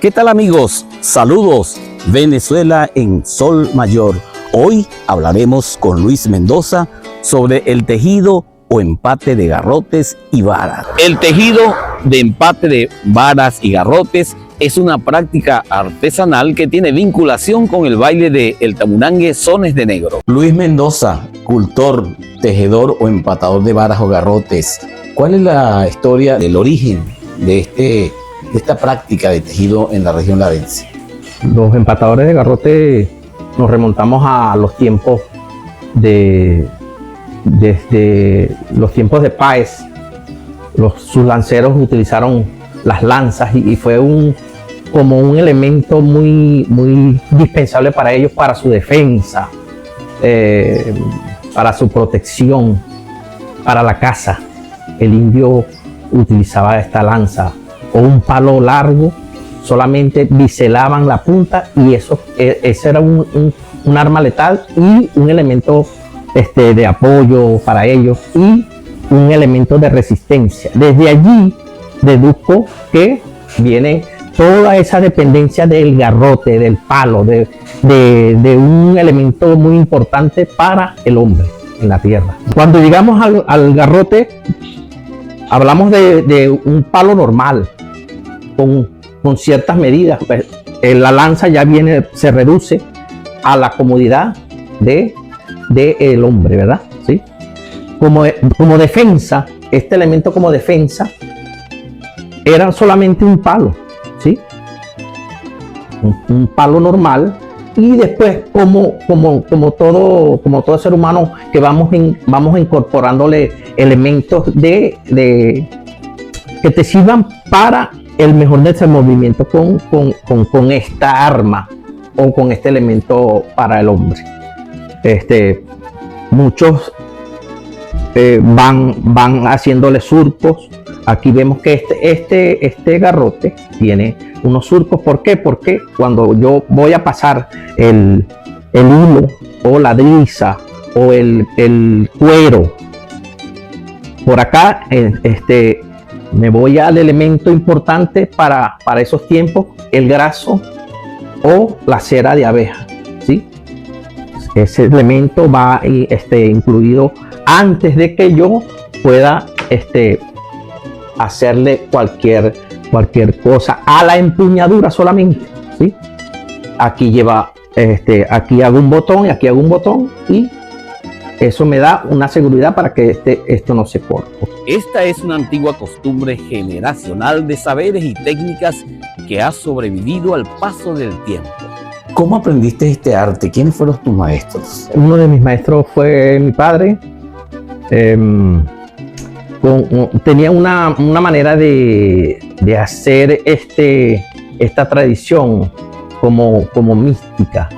¿Qué tal amigos? Saludos, Venezuela en Sol Mayor. Hoy hablaremos con Luis Mendoza sobre el tejido o empate de garrotes y varas. El tejido de empate de varas y garrotes es una práctica artesanal que tiene vinculación con el baile de el tamunangue Sones de Negro. Luis Mendoza, cultor, tejedor o empatador de varas o garrotes. ¿Cuál es la historia del origen de esta práctica de tejido en la región larense? Los empatadores de garrote nos remontamos a los tiempos desde los tiempos de Páez. Sus lanceros utilizaron las lanzas y fue como un elemento muy indispensable para ellos, para su defensa, para su protección, para la caza. El indio utilizaba esta lanza o un palo largo, solamente biselaban la punta y ese era un arma letal y un elemento de apoyo para ellos y un elemento de resistencia. Desde allí deduzco que viene toda esa dependencia del garrote, del palo, de un elemento muy importante para el hombre en la tierra. Cuando llegamos al garrote, hablamos de un palo normal, con ciertas medidas. Pues, la lanza ya se reduce a la comodidad del hombre, ¿verdad? ¿Sí? Como defensa, este elemento como defensa era solamente un palo, ¿sí? Un palo normal. Y después, como todo ser humano, que vamos incorporándole elementos que te sirvan para el mejor desenvolvimiento con esta arma o con este elemento para el hombre. Muchos van haciéndole surcos. Aquí vemos que este garrote tiene unos surcos. ¿Por qué? Porque cuando yo voy a pasar el hilo o la driza o el cuero por acá, me voy al elemento importante para esos tiempos, el graso o la cera de abeja, ¿sí? Ese elemento va incluido antes de que yo pueda hacerle cualquier cosa a la empuñadura solamente, ¿sí? Aquí lleva, aquí hago un botón y aquí hago un botón y eso me da una seguridad para que esto no se corte. Esta es una antigua costumbre generacional de saberes y técnicas que ha sobrevivido al paso del tiempo. ¿Cómo aprendiste este arte? ¿Quiénes fueron tus maestros? Uno de mis maestros fue mi padre. Tenía una manera de hacer esta tradición como mística.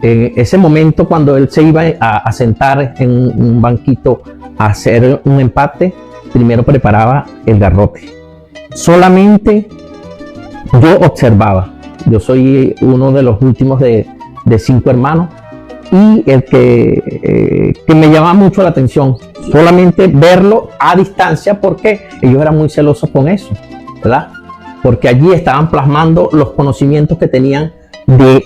En ese momento, cuando él se iba a sentar en un banquito a hacer un empate, primero preparaba el garrote. Solamente yo observaba. Yo soy uno de los últimos de 5 hermanos y el que me llamaba mucho la atención, solamente verlo a distancia, porque ellos eran muy celosos con eso, ¿verdad? Porque allí estaban plasmando los conocimientos que tenían de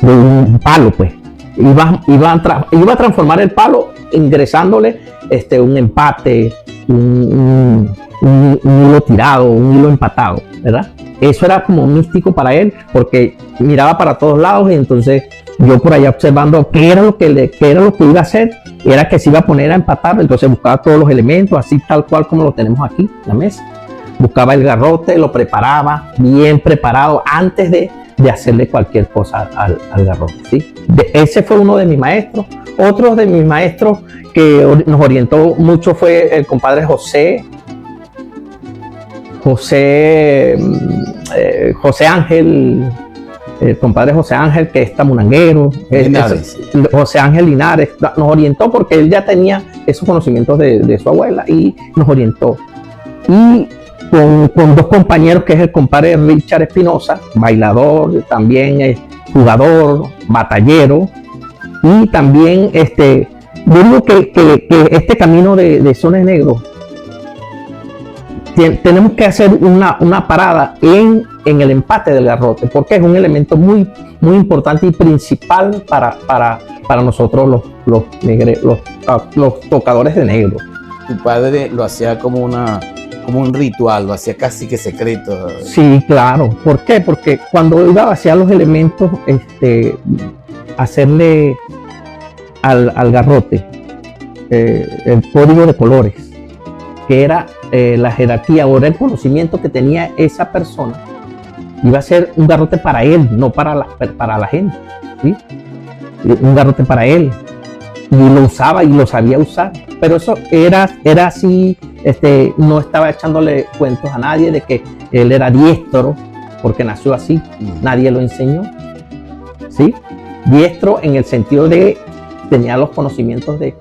un palo, pues. Iba a transformar el palo ingresándole un empate, un hilo tirado, un hilo empatado, ¿verdad? Eso era como místico para él, porque miraba para todos lados y entonces yo por allá observando qué era lo que iba a hacer, era que se iba a poner a empatar. Entonces buscaba todos los elementos, así tal cual como lo tenemos aquí en la mesa. Buscaba el garrote, lo preparaba bien preparado antes de hacerle cualquier cosa al garrote, ¿sí? Ese fue uno de mis maestros. Otro de mis maestros que nos orientó mucho fue el compadre José Ángel, el compadre José Ángel, que es tamunanguero. José Ángel Linares nos orientó porque él ya tenía esos conocimientos de su abuela y nos orientó. Y con dos compañeros, que es el compadre Richard Espinosa, bailador, también jugador, batallero, y también yo digo que este camino de Sones Negros tenemos que hacer una parada en el empate del garrote, porque es un elemento muy importante y principal para nosotros los tocadores de negro. Tu padre lo hacía como un ritual, lo hacía casi que secreto. Sí, claro. ¿Por qué? Porque cuando iba a vaciar los elementos, hacerle al garrote el código de colores, que era la jerarquía o el conocimiento que tenía esa persona, iba a ser un garrote para él, no para la gente, ¿sí? Un garrote para él, y lo usaba y lo sabía usar, pero eso era así, no estaba echándole cuentos a nadie de que él era diestro, porque nació así, nadie lo enseñó, ¿sí? Diestro en el sentido de tenía los conocimientos de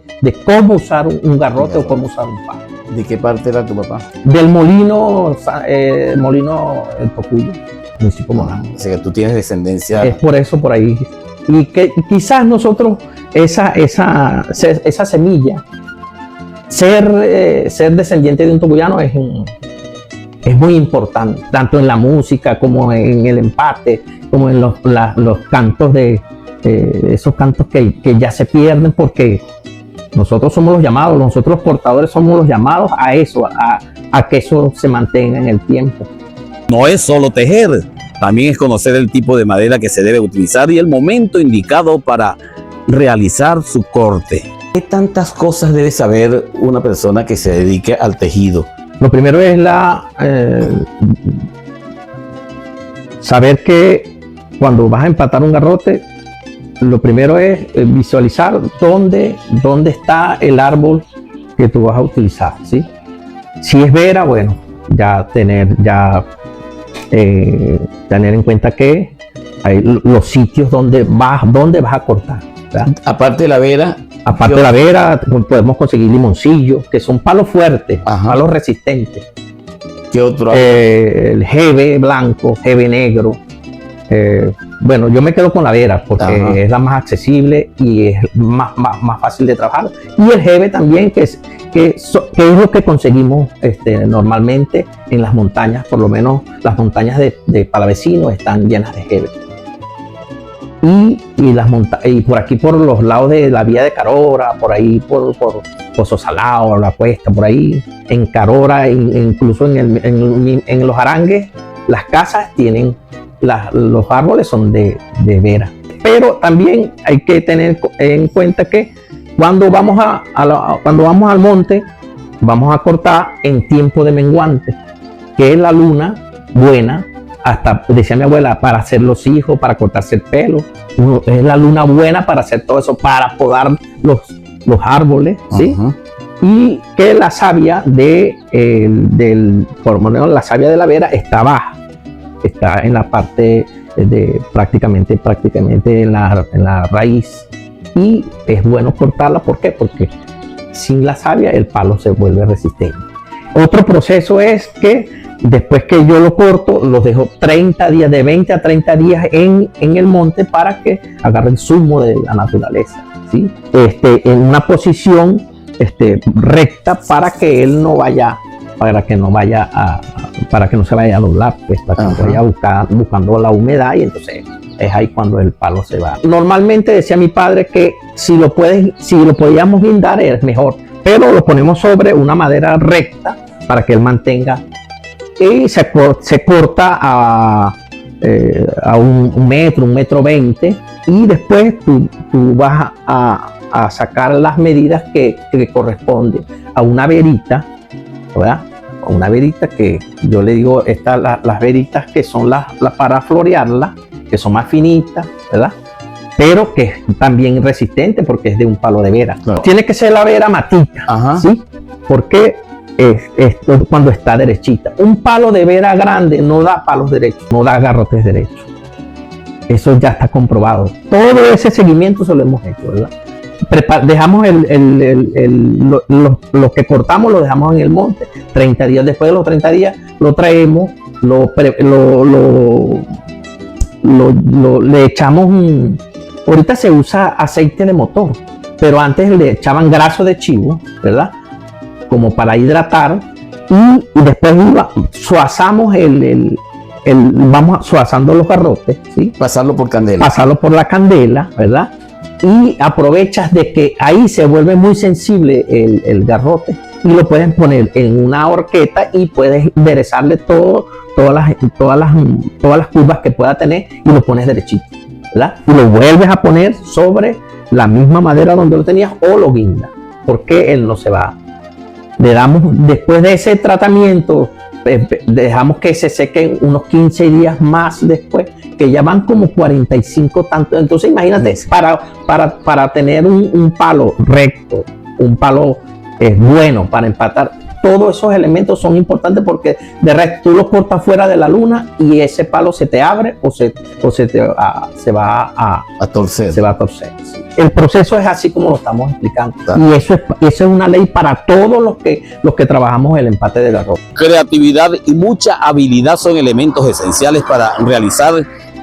cómo usar un garrote o cómo usar un palo. ¿De qué parte era tu papá? Del molino El Tocuyo, municipio Morán. O sea que tú tienes descendencia. Es por eso, por ahí. Y que quizás nosotros, esa semilla, ser descendiente de un tocuyano es muy importante, tanto en la música como en el empate, como en los cantos esos cantos que ya se pierden, porque nosotros somos los llamados, nosotros los portadores somos los llamados a eso, a que eso se mantenga en el tiempo. No es solo tejer, también es conocer el tipo de madera que se debe utilizar y el momento indicado para realizar su corte. ¿Qué tantas cosas debe saber una persona que se dedique al tejido? Lo primero es saber que cuando vas a empatar un garrote, lo primero es visualizar dónde está el árbol que tú vas a utilizar, ¿sí? Si es vera, bueno, tener en cuenta que hay los sitios donde vas a cortar, ¿verdad? Aparte de la vera, podemos conseguir limoncillos, que son palos fuertes, palos resistentes. ¿Qué otro? El jeve blanco, jeve negro. Bueno, yo me quedo con la vera porque es la más accesible y es más fácil de trabajar. Y el jeve también, que es lo que conseguimos normalmente en las montañas, por lo menos las montañas de Palavecino están llenas de jeve. Y por aquí, por los lados de la vía de Carora, por ahí por Pozo Salado, la Cuesta, por ahí, en Carora, incluso en los Arangues, las casas tienen, los árboles son de vera. Pero también hay que tener en cuenta que cuando vamos al monte, vamos a cortar en tiempo de menguante, que es la luna buena, hasta decía mi abuela, para hacer los hijos, para cortarse el pelo. Es la luna buena para hacer todo eso, para podar los árboles, ¿sí? Y que la savia la savia de la vera está baja, está en la parte prácticamente en la raíz, y es bueno cortarla. ¿Por qué? Porque sin la savia el palo se vuelve resistente. Otro proceso es que después que yo lo corto, los dejo 30 días, de 20 a 30 días en el monte para que agarre el zumo de la naturaleza, ¿sí? En una posición recta para que él no vaya, para que no se vaya a doblar, pues, para que no vaya buscando la humedad, y entonces es ahí cuando el palo se va. Normalmente decía mi padre que si lo podíamos guindar es mejor, pero lo ponemos sobre una madera recta para que él mantenga, y se corta a 1 metro, 1,20 m, y después tú vas a sacar las medidas que corresponden a una verita, ¿verdad? A una verita que yo le digo, las veritas que son las para florearla, que son más finitas, ¿verdad? Pero que es también resistente porque es de un palo de vera. Claro. Tiene que ser la vera matita, ¿sí? Porque es cuando está derechita. Un palo de vera grande no da palos derechos, no da garrotes derechos. Eso ya está comprobado. Todo ese seguimiento se lo hemos hecho, ¿verdad? Dejamos lo que cortamos, lo dejamos en el monte. 30 días después de los 30 días lo traemos, le echamos ahorita se usa aceite de motor, pero antes le echaban graso de chivo, ¿verdad? Como para hidratar, y después suazamos vamos suazando los garrotes, ¿sí? Pasarlo por candela. Pasarlo por la candela, ¿verdad? Y aprovechas de que ahí se vuelve muy sensible el garrote y lo puedes poner en una horqueta y puedes enderezarle todas las curvas que pueda tener y lo pones derechito, ¿verdad? Y lo vuelves a poner sobre la misma madera donde lo tenías o lo guindas, porque él no se va. Le damos, después de ese tratamiento, dejamos que se sequen unos 15 días más después, que ya van como 45 tanto. Entonces imagínate, para tener un palo recto, un palo bueno para empatar, todos esos elementos son importantes porque de resto tú los cortas fuera de la luna y ese palo se te abre o se va a torcer. Se va a torcer. El proceso es así como lo estamos explicando. Y eso es una ley para todos los que trabajamos el empate de garrote. Creatividad y mucha habilidad son elementos esenciales para realizar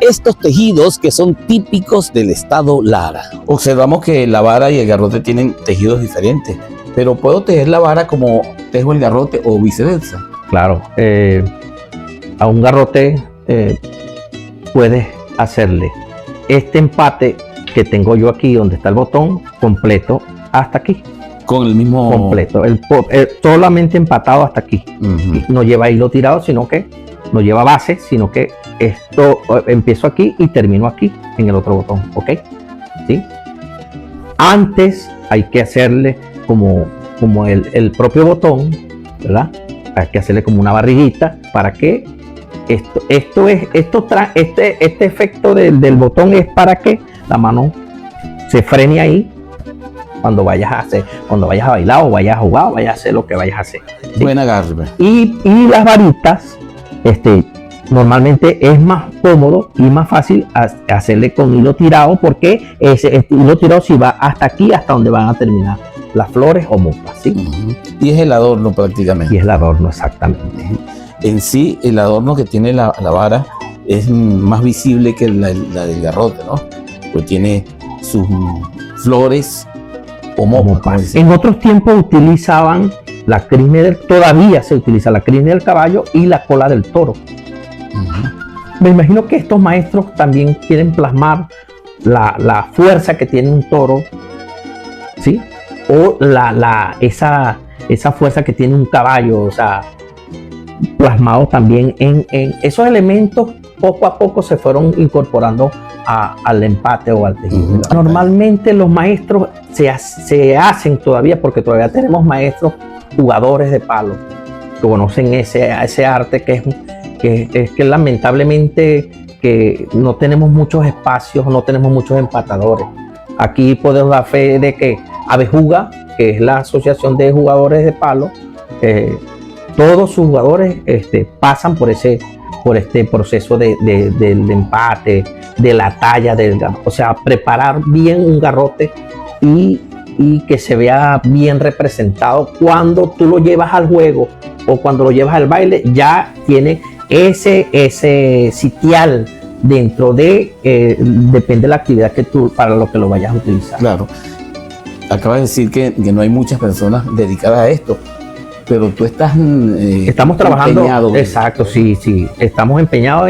estos tejidos que son típicos del estado Lara. Observamos que la vara y el garrote tienen tejidos diferentes, pero puedo tejer la vara como tejo el garrote o viceversa. Claro, a un garrote puedes hacerle este empate que tengo yo aquí, donde está el botón completo hasta aquí. Con el mismo completo, solamente empatado hasta aquí. No lleva hilo tirado, sino que no lleva base, sino que esto empiezo aquí y termino aquí en el otro botón, ¿ok? ¿Sí? Antes hay que hacerle como el propio botón, ¿verdad? Hay que hacerle como una barriguita para que este efecto del botón es para que la mano se frene ahí cuando vayas a bailar o vayas a jugar o vayas a hacer lo que vayas a hacer, ¿sí? Buen agarre. Y las varitas, normalmente es más cómodo y más fácil hacerle con hilo tirado, porque ese hilo tirado si va hasta aquí, hasta donde van a terminar las flores o mopas, ¿sí? Y es el adorno prácticamente. Y es el adorno, exactamente. En sí, el adorno que tiene la vara es más visible que la del garrote, ¿no? Pues tiene sus flores o mopas. En otros tiempos utilizaban la crin todavía se utiliza la crin del caballo y la cola del toro. Me imagino que estos maestros también quieren plasmar la fuerza que tiene un toro, ¿sí? O esa fuerza que tiene un caballo, o sea, plasmado también en esos elementos. Poco a poco se fueron incorporando al empate o al tejido. Normalmente los maestros se hacen todavía, porque todavía tenemos maestros jugadores de palo que conocen ese arte que lamentablemente que no tenemos muchos espacios, no tenemos muchos empatadores. Aquí podemos dar fe de que Abejuga, que es la asociación de jugadores de palo, todos sus jugadores pasan por este proceso del empate, de la talla del garrote, o sea, preparar bien un garrote y que se vea bien representado. Cuando tú lo llevas al juego o cuando lo llevas al baile, ya tiene ese sitial dentro de, depende de la actividad para lo que lo vayas a utilizar. Claro. Acabas de decir que no hay muchas personas dedicadas a esto, pero tú estamos trabajando empeñado. Exacto, sí, estamos empeñados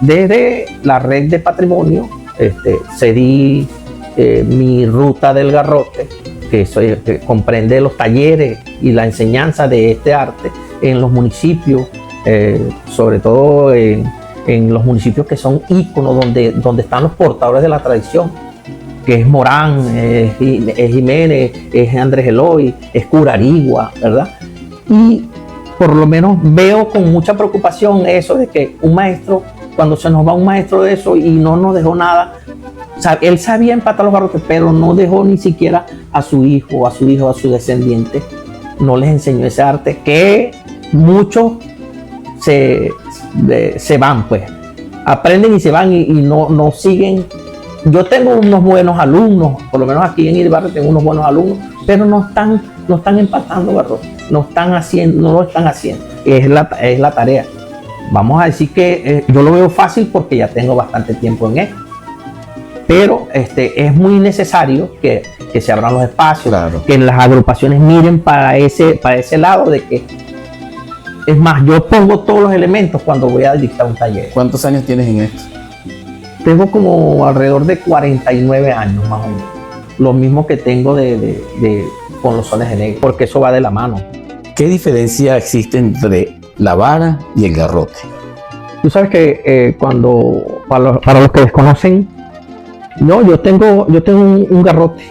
desde la red de patrimonio. Cedí mi ruta del garrote, que comprende los talleres y la enseñanza de este arte en los municipios, sobre todo en los municipios que son íconos, donde están los portadores de la tradición, que es Morán, es Jiménez, es Andrés Eloy, es Curarigua, ¿verdad? Y por lo menos veo con mucha preocupación eso de que un maestro, cuando se nos va un maestro de eso y no nos dejó nada, él sabía empatar los garrotes, pero no dejó ni siquiera a su hijo, a su descendiente, no les enseñó ese arte, que muchos se van, pues, aprenden y se van y no siguen. Yo tengo unos buenos alumnos, por lo menos aquí en Iribarren tengo unos buenos alumnos, pero no están empatando garrotes, no lo están haciendo. Es la tarea. Vamos a decir que yo lo veo fácil porque ya tengo bastante tiempo en esto. Pero es muy necesario que se abran los espacios, claro, que las agrupaciones miren para ese lado de que Es más, yo pongo todos los elementos cuando voy a dictar un taller. ¿Cuántos años tienes en esto? Tengo como alrededor de 49 años más o menos. Lo mismo que tengo con los sones de negro, porque eso va de la mano. ¿Qué diferencia existe entre la vara y el garrote? Tú sabes que para los que desconocen, yo tengo un garrote,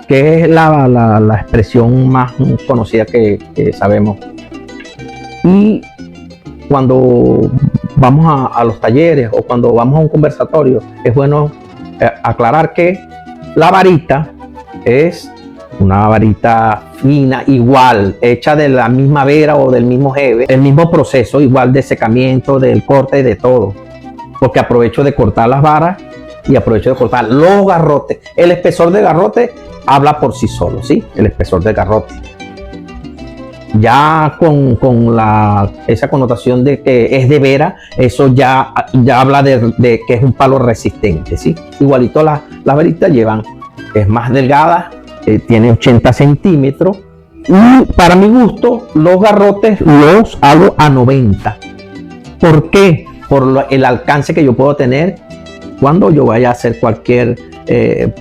que es la expresión más conocida que sabemos. Y cuando vamos a los talleres o cuando vamos a un conversatorio, es bueno aclarar que la varita es una varita fina, igual, hecha de la misma vera o del mismo jeve, el mismo proceso, igual de secamiento, del corte y de todo. Porque aprovecho de cortar las varas y aprovecho de cortar los garrotes. El espesor de garrote habla por sí solo, ¿sí? El espesor de garrote. Ya con esa connotación de que es de vera, eso ya habla de que es un palo resistente, ¿sí? Igualito las varitas llevan, es más delgada, tiene 80 centímetros y para mi gusto los garrotes los hago a 90. ¿Por qué? Por el alcance que yo puedo tener cuando yo vaya a hacer cualquier,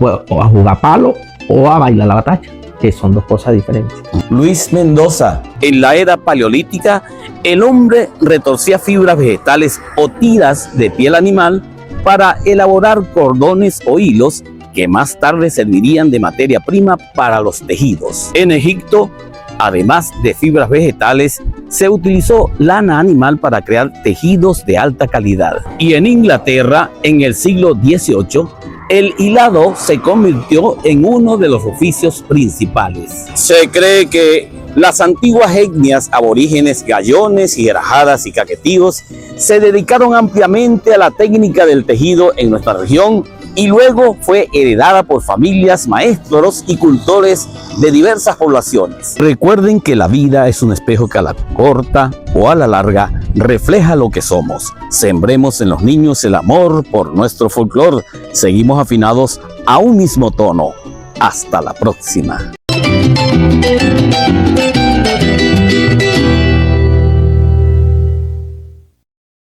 o a jugar palo o a bailar la batalla, que son dos cosas diferentes. Luis Mendoza, en la era paleolítica, el hombre retorcía fibras vegetales o tiras de piel animal para elaborar cordones o hilos que más tarde servirían de materia prima para los tejidos. En Egipto, además de fibras vegetales, se utilizó lana animal para crear tejidos de alta calidad. Y en Inglaterra, en el siglo XVIII, el hilado se convirtió en uno de los oficios principales. Se cree que las antiguas etnias aborígenes gallones, hierajadas y caquetíos se dedicaron ampliamente a la técnica del tejido en nuestra región y luego fue heredada por familias, maestros y cultores de diversas poblaciones. Recuerden que la vida es un espejo que a la corta o a la larga refleja lo que somos. Sembremos en los niños el amor por nuestro folclore. Seguimos afinados a un mismo tono. Hasta la próxima.